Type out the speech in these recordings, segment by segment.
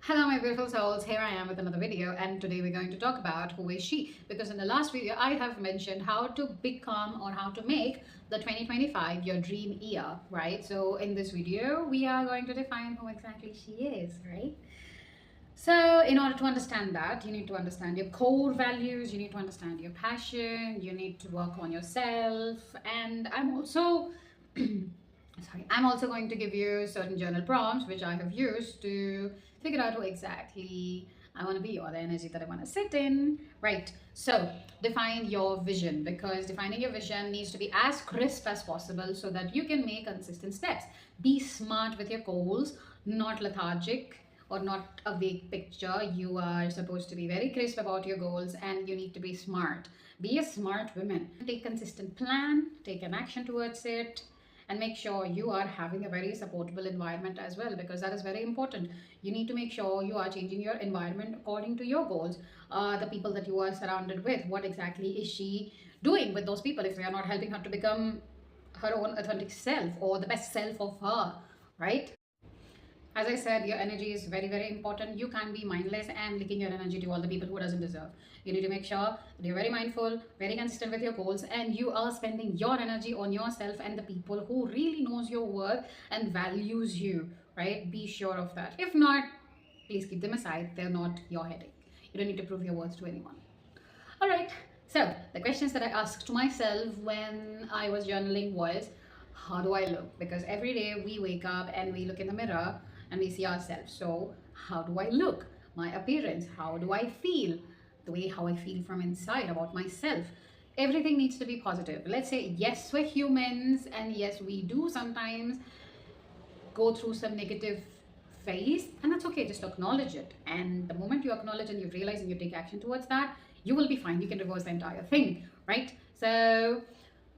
Hello my beautiful souls, here I am with another video, and today we're going to talk about who is she, because in the last video I have mentioned how to become or how to make the 2025 your dream year, right? So in this video we are going to define who exactly she is, right? So in order to understand that, you need to understand your core values, you need to understand your passion, you need to work on yourself. And I'm also going to give you certain journal prompts which I have used to figure out who exactly I want to be, or the energy that I want to sit in. Right. So define your vision, because defining your vision needs to be as crisp as possible so that you can make consistent steps. Be smart with your goals, not lethargic or not a vague picture. You are supposed to be very crisp about your goals, and you need to be smart. Be a smart woman. Take consistent plan, take an action towards it, and make sure you are having a very supportable environment as well, because that is very important. You need to make sure you are changing your environment according to your goals. The people that you are surrounded with, what exactly is she doing with those people if they are not helping her to become her own authentic self or the best self of her, right? As I said, your energy is very, very important. You can't be mindless and leaking your energy to all the people who doesn't deserve. You need to make sure that you're very mindful, very consistent with your goals, and you are spending your energy on yourself and the people who really knows your worth and values you, right? Be sure of that. If not, please keep them aside. They're not your headache. You don't need to prove your worth to anyone. All right. So the questions that I asked to myself when I was journaling was, how do I look? Because every day we wake up and we look in the mirror and we see ourselves. So how do I look? My appearance. How do I feel? The way how I feel from inside about myself. Everything needs to be positive. Let's say, yes, we're humans, and yes, we do sometimes go through some negative phase, and that's okay. Just acknowledge it, and the moment you acknowledge and you realize and you take action towards that, you will be fine. You can reverse the entire thing, right? So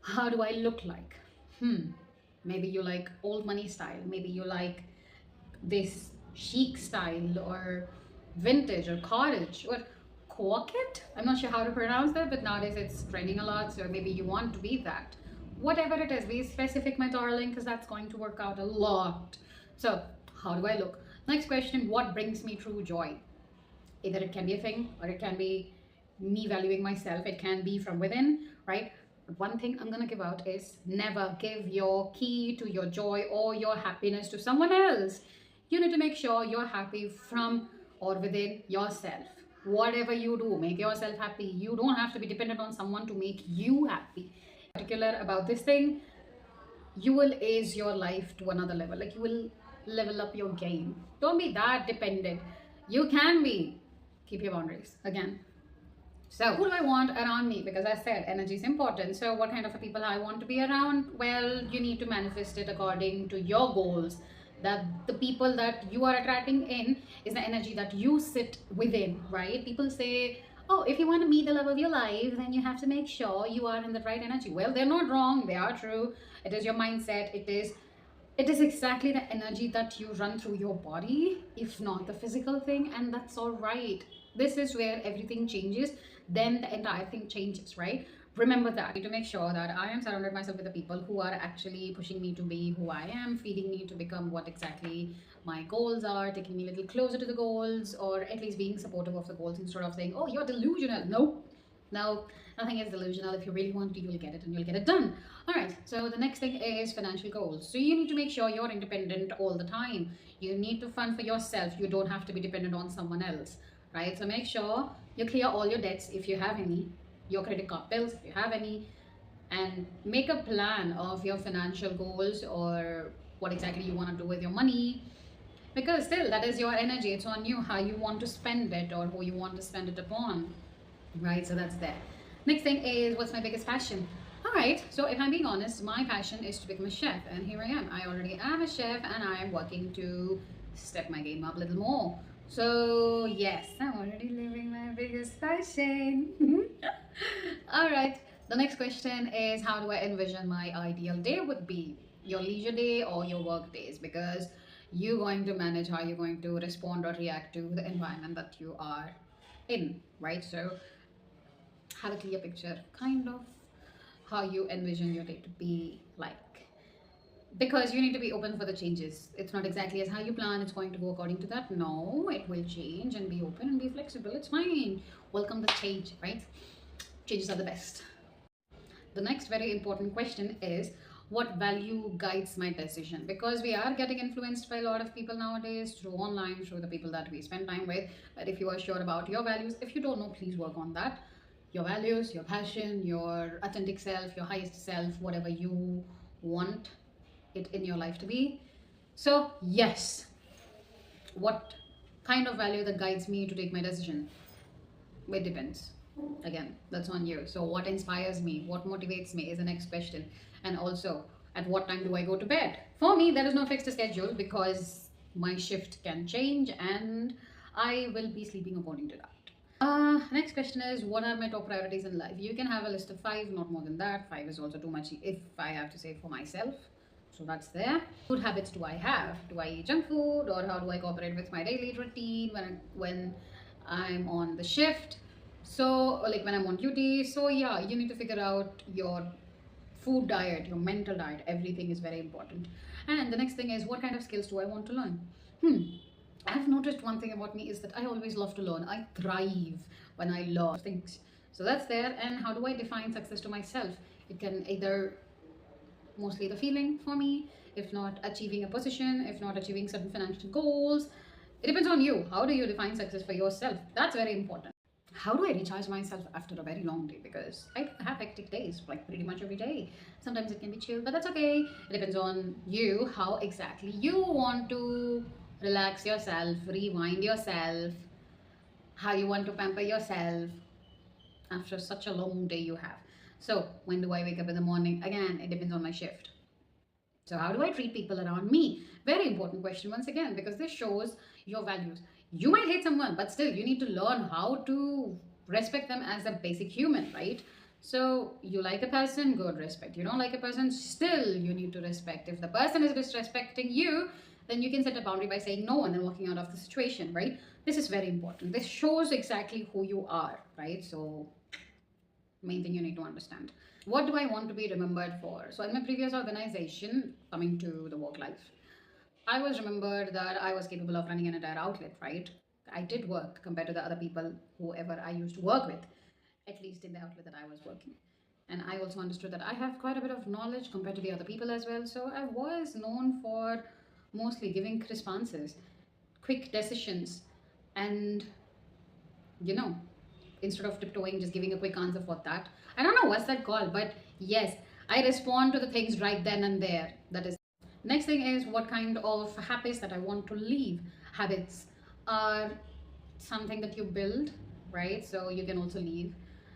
how do I look like? Maybe you like old money style, maybe you like this chic style, or vintage, or cottage, or coquette. I'm not sure how to pronounce that, but nowadays it's trending a lot. So maybe you want to be that. Whatever it is, be specific, my darling, because that's going to work out a lot. So, how do I look? Next question, what brings me true joy? Either it can be a thing or it can be me valuing myself. It can be from within, right? But one thing I'm going to give out is never give your key to your joy or your happiness to someone else. You need to make sure you're happy from or within yourself. Whatever you do, make yourself happy. You don't have to be dependent on someone to make you happy. Particular about this thing, you will ace your life to another level. Like, you will level up your game. Don't be that dependent. You can be. Keep your boundaries. Again, so who do I want around me? Because I said energy is important. So what kind of people I want to be around? Well, you need to manifest it according to your goals. That the people that you are attracting in is the energy that you sit within, right? People say, oh, if you want to meet the love of your life, then you have to make sure you are in the right energy. Well, they're not wrong. They are true. It is your mindset. It is exactly the energy that you run through your body, if not the physical thing, and that's all right. This is where everything changes, then the entire thing changes, right? Remember that. I need to make sure that I am surrounded myself with the people who are actually pushing me to be who I am, feeding me to become what exactly my goals are, taking me a little closer to the goals, or at least being supportive of the goals instead of saying, oh, you're delusional. No, nothing is delusional. If you really want to, you'll get it and you'll get it done. All right, so the next thing is financial goals. So you need to make sure you're independent all the time. You need to fund for yourself. You don't have to be dependent on someone else, right? So make sure you clear all your debts if you have any, your credit card bills if you have any, and make a plan of your financial goals or what exactly you want to do with your money, because still that is your energy. It's on you how you want to spend it or who you want to spend it upon, right? So that's there. Next thing is, what's my biggest passion? All right, so if I'm being honest, my passion is to become a chef, and here I am. I already am a chef, and I am working to step my game up a little more. So yes, I'm already living my biggest passion. All right, the next question is, how do I envision my ideal day would be? Your leisure day or your work days? Because you're going to manage how you're going to respond or react to the environment that you are in, right? So have a clear picture kind of how you envision your day to be like. because you need to be open for the changes. It's not exactly as how you plan, it's going to go according to that. No, it will change, and be open and be flexible. It's fine. Welcome the change, right? Changes are the best. The next very important question is, what value guides my decision? Because we are getting influenced by a lot of people nowadays through online, through the people that we spend time with. But if you are sure about your values, if you don't know, please work on that. Your values, your passion, your authentic self, your highest self, whatever you want it in your life to be. So yes, what kind of value that guides me to take my decision? It depends. Again, that's on you. So what inspires me, what motivates me is the next question. And also, at what time do I go to bed? For me, there is no fixed schedule because my shift can change and I will be sleeping according to that. Next question is, what are my top priorities in life? You can have a list of 5, not more than that. 5 is also too much if I have to say for myself. So that's there. Food habits do I have? Do I eat junk food, or how do I cooperate with my daily routine when I'm on the shift? So like when I'm on duty. So yeah, you need to figure out your food diet, your mental diet. Everything is very important. And the next thing is, what kind of skills do I want to learn? I've noticed one thing about me is that I always love to learn. I thrive when I learn things. So that's there. And how do I define success to myself? It can either mostly the feeling for me, if not achieving a position, if not achieving certain financial goals. It depends on you. How do you define success for yourself? That's very important. How do I recharge myself after a very long day? Because I have hectic days, like pretty much every day. Sometimes it can be chill, but that's okay. It depends on you, how exactly you want to relax yourself, rewind yourself, how you want to pamper yourself after such a long day you have. So, when do I wake up in the morning? Again, it depends on my shift. So, how do I treat people around me? Very important question once again, because this shows your values. You might hate someone, but still, you need to learn how to respect them as a basic human, right? So, you like a person, good, respect. You don't like a person, still, you need to respect. If the person is disrespecting you, then you can set a boundary by saying no and then walking out of the situation, right? This is very important. This shows exactly who you are, right? So, main thing you need to understand. What do I want to be remembered for? So, in my previous organization, coming to the work life, I was remembered that I was capable of running an entire outlet, right? I did work compared to the other people, whoever I used to work with, at least in the outlet that I was working. And I also understood that I have quite a bit of knowledge compared to the other people as well. So I was known for mostly giving crisp answers, quick decisions, and you know, instead of tiptoeing, just giving a quick answer for that. I don't know what's that called, but yes, I respond to the things right then and there. That is. Next thing is, what kind of habits that I want to leave. Habits are something that you build, right? So you can also leave.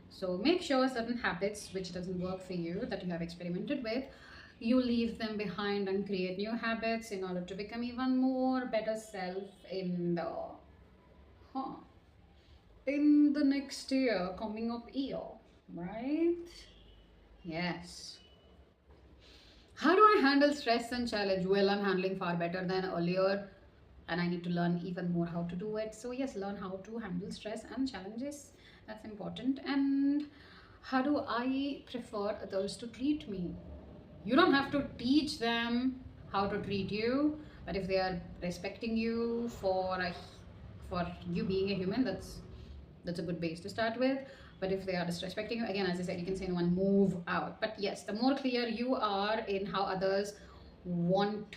So make sure certain habits which doesn't work for you, that you have experimented with, you leave them behind and create new habits in order to become even more better self huh, in the next year, coming up year, right? Yes. How do I handle stress and challenge? Well, I'm handling far better than earlier, and I need to learn even more how to do it. So, yes, learn how to handle stress and challenges. That's important. And how do I prefer others to treat me? You don't have to teach them how to treat you, but if they are respecting you for you being a human, that's a good base to start with. But if they are disrespecting you, again, as I said, you can say no and move out. But yes, the more clear you are in how others want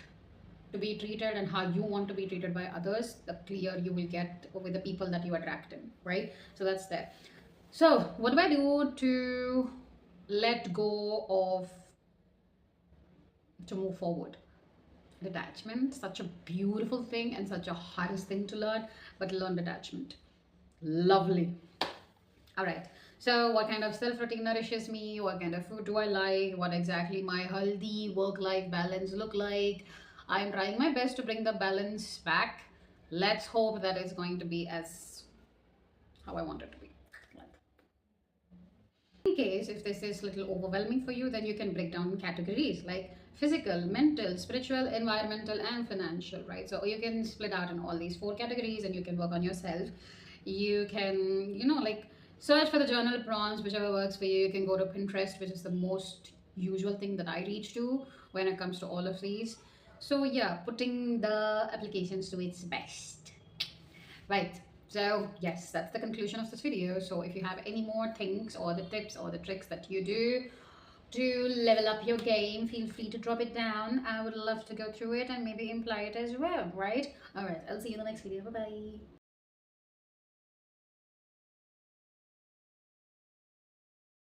to be treated and how you want to be treated by others, the clear you will get with the people that you attract in, right? So that's there. So what do I do to let go of, to move forward? Detachment, such a beautiful thing and such a hardest thing to learn, but learn detachment. Lovely. All right. So what kind of self routine nourishes me? What kind of food do I like? What exactly my healthy work-life balance look like? I'm trying my best to bring the balance back. Let's hope that it's going to be as how I want it to be. In case if this is a little overwhelming for you, then you can break down categories like physical, mental, spiritual, environmental, and financial, right? So you can split out in all these 4 categories and you can work on yourself. You can, like search for the journal prompts, whichever works for you. You can go to Pinterest, which is the most usual thing that I reach to when it comes to all of these. So yeah, putting the applications to its best. Right. So yes, that's the conclusion of this video. So if you have any more things or the tips or the tricks that you do to level up your game, feel free to drop it down. I would love to go through it and maybe imply it as well, right? All right, I'll see you in the next video. Bye bye.